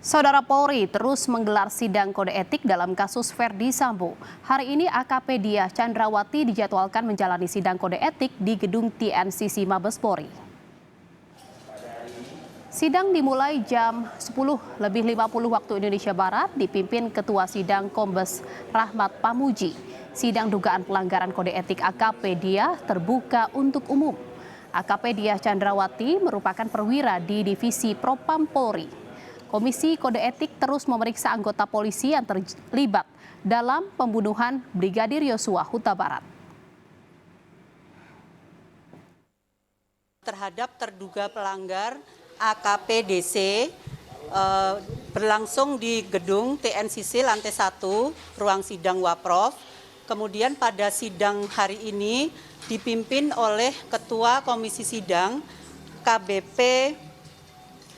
Saudara Polri terus menggelar sidang kode etik dalam kasus Verdi Sambo. Hari ini AKP Diah Chandrawati dijadwalkan menjalani sidang kode etik di gedung TNCC Mabes Polri. Sidang dimulai jam 10:50 waktu Indonesia Barat dipimpin Ketua Sidang Kombes Rahmat Pamuji. Sidang dugaan pelanggaran kode etik AKP Diah terbuka untuk umum. AKP Diah Chandrawati merupakan perwira di Divisi Propam Polri. Komisi Kode Etik terus memeriksa anggota polisi yang terlibat dalam pembunuhan Brigadir Yosua Huta Barat. Terhadap terduga pelanggar AKP DC berlangsung di gedung TNCC lantai 1, ruang sidang Waprof. Kemudian pada sidang hari ini dipimpin oleh Ketua Komisi Sidang KBP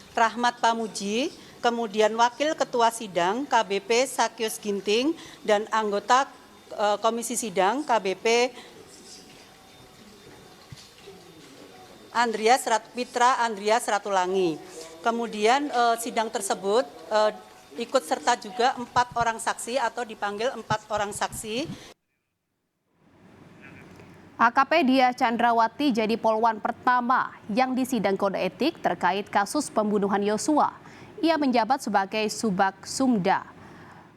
Rahmat Pamuji, kemudian Wakil Ketua Sidang KBP Sakyus Ginting, dan anggota Komisi Sidang KBP Andreas Ratulangi. Kemudian sidang tersebut ikut serta juga 4 orang saksi atau dipanggil 4 orang saksi. AKP Diah Chandrawati jadi polwan pertama yang disidang kode etik terkait kasus pembunuhan Yosua. Ia menjabat sebagai Subak Sumda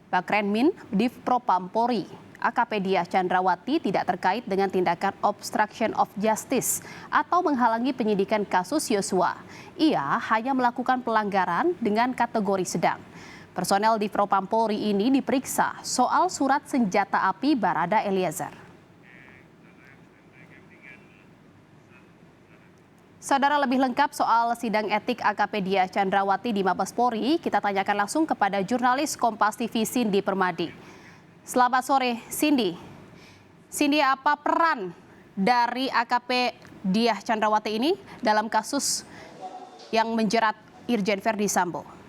Bakrenmin Div Propam Polri. AKP Diah Chandrawati tidak terkait dengan tindakan obstruction of justice atau menghalangi penyidikan kasus Yosua. Ia hanya melakukan pelanggaran dengan kategori sedang. Personel Div Propam Polri ini diperiksa soal surat senjata api Barada Eliezer. Saudara, lebih lengkap soal sidang etik AKP Diah Chandrawati di Mabes Polri, kita tanyakan langsung kepada jurnalis Kompas TV Cindy Permadi. Selamat sore, Cindy. Cindy, apa peran dari AKP Diah Chandrawati ini dalam kasus yang menjerat Irjen Verdi Sambo?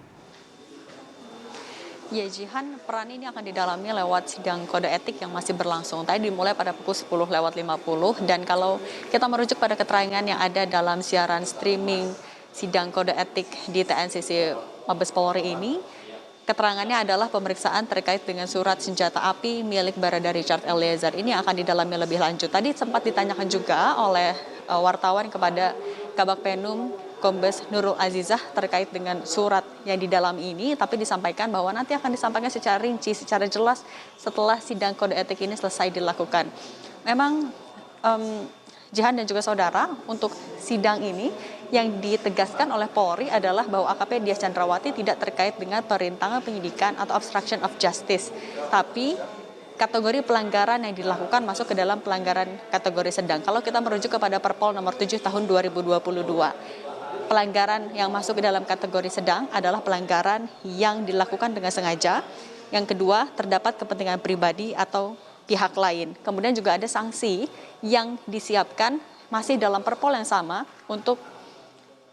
Ya, Jihan, peran ini akan didalami lewat sidang kode etik yang masih berlangsung. Tadi dimulai pada pukul 10:50 dan kalau kita merujuk pada keterangan yang ada dalam siaran streaming sidang kode etik di TNCC Mabes Polri ini, keterangannya adalah pemeriksaan terkait dengan surat senjata api milik Barada Richard Eliezer. Ini akan didalami lebih lanjut. Tadi sempat ditanyakan juga oleh wartawan kepada Kabak Penum Kombes Nurul Azizah terkait dengan surat yang di dalam ini, tapi disampaikan bahwa nanti akan disampaikan secara rinci, secara jelas setelah sidang kode etik ini selesai dilakukan. Memang Jihan dan juga saudara, untuk sidang ini yang ditegaskan oleh Polri adalah bahwa AKP Diah Chandrawati tidak terkait dengan perintangan penyidikan atau obstruction of justice, tapi kategori pelanggaran yang dilakukan masuk ke dalam pelanggaran kategori sedang. Kalau kita merujuk kepada Perpol nomor 7 tahun 2022, pelanggaran yang masuk ke dalam kategori sedang adalah pelanggaran yang dilakukan dengan sengaja. Yang kedua, terdapat kepentingan pribadi atau pihak lain. Kemudian juga ada sanksi yang disiapkan masih dalam Perpol yang sama untuk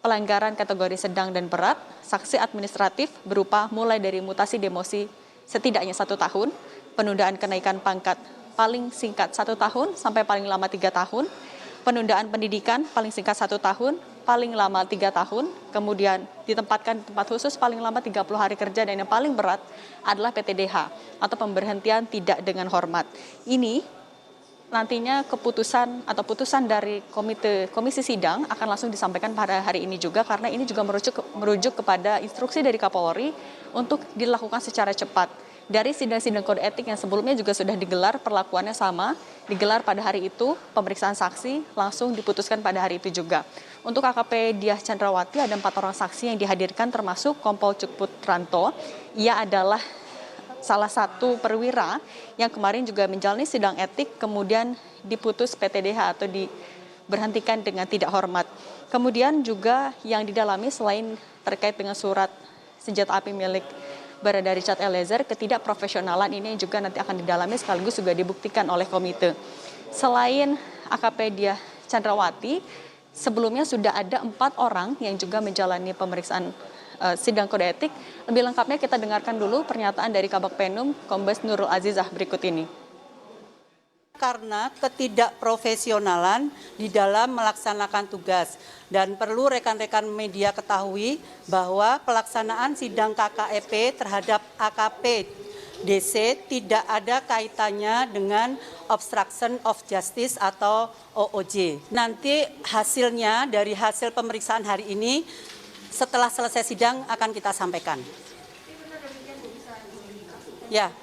pelanggaran kategori sedang dan berat. Sanksi administratif berupa mulai dari mutasi demosi setidaknya 1 tahun, penundaan kenaikan pangkat paling singkat 1 tahun sampai paling lama 3 tahun, penundaan pendidikan paling singkat 1 tahun, paling lama 3 tahun, kemudian ditempatkan di tempat khusus paling lama 30 hari kerja, dan yang paling berat adalah PTDH atau pemberhentian tidak dengan hormat. Ini nantinya keputusan atau putusan dari komisi sidang akan langsung disampaikan pada hari ini juga, karena ini juga merujuk kepada instruksi dari Kapolri untuk dilakukan secara cepat. Dari sidang-sidang kode etik yang sebelumnya juga sudah digelar, perlakuannya sama, digelar pada hari itu, pemeriksaan saksi langsung diputuskan pada hari itu juga. Untuk AKP Diah Chandrawati ada 4 orang saksi yang dihadirkan, termasuk Kompol Cuk Putranto. Ia adalah salah satu perwira yang kemarin juga menjalani sidang etik, kemudian diputus PTDH atau diberhentikan dengan tidak hormat. Kemudian juga yang didalami selain terkait dengan surat senjata api milik Barada Richard Eliezer, ketidakprofesionalan ini juga nanti akan didalami sekaligus juga dibuktikan oleh komite. Selain AKP Diah Chandrawati, sebelumnya sudah ada 4 orang yang juga menjalani pemeriksaan sidang kode etik. Lebih lengkapnya kita dengarkan dulu pernyataan dari Kabak Penum Kombes Nurul Azizah berikut ini. karena ketidakprofesionalan di dalam melaksanakan tugas. Dan perlu rekan-rekan media ketahui bahwa pelaksanaan sidang KKEP terhadap AKP DC tidak ada kaitannya dengan obstruction of justice atau OOJ. Nanti hasilnya dari hasil pemeriksaan hari ini setelah selesai sidang akan kita sampaikan. Ya,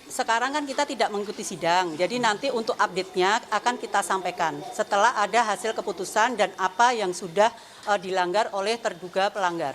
sekarang kan kita tidak mengikuti sidang, jadi nanti untuk update-nya akan kita sampaikan setelah ada hasil keputusan dan apa yang sudah dilanggar oleh terduga pelanggar.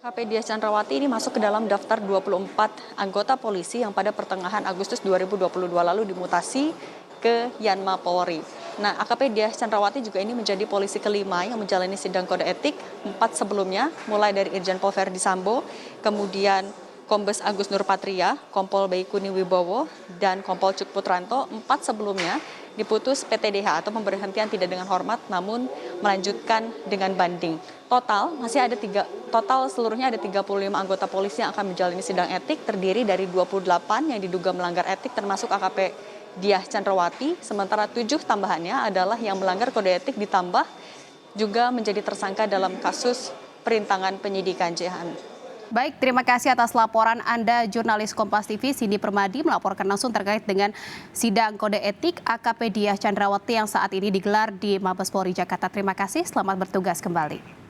AKP Dias Chandrawati ini masuk ke dalam daftar 24 anggota polisi yang pada pertengahan Agustus 2022 lalu dimutasi ke Yanma Polri. Nah, AKP Dias Chandrawati juga ini menjadi polisi kelima yang menjalani sidang kode etik 4 sebelumnya, mulai dari Irjen Pol Verdi Sambo, kemudian Kombes Agus Nurpatria, Kompol Baikuni Wibowo, dan Kompol Cuk Putranto. 4 sebelumnya diputus PTDH atau pemberhentian tidak dengan hormat, namun melanjutkan dengan banding. Total seluruhnya ada 35 anggota polisi yang akan menjalani sidang etik, terdiri dari 28 yang diduga melanggar etik termasuk AKP Dias Chandrawati, sementara 7 tambahannya adalah yang melanggar kode etik ditambah juga menjadi tersangka dalam kasus perintangan penyidikan. Jehan. Baik, terima kasih atas laporan Anda, jurnalis Kompas TV Cindy Permadi melaporkan langsung terkait dengan sidang kode etik AKP Dias Chandrawati yang saat ini digelar di Mabes Polri Jakarta. Terima kasih, selamat bertugas kembali.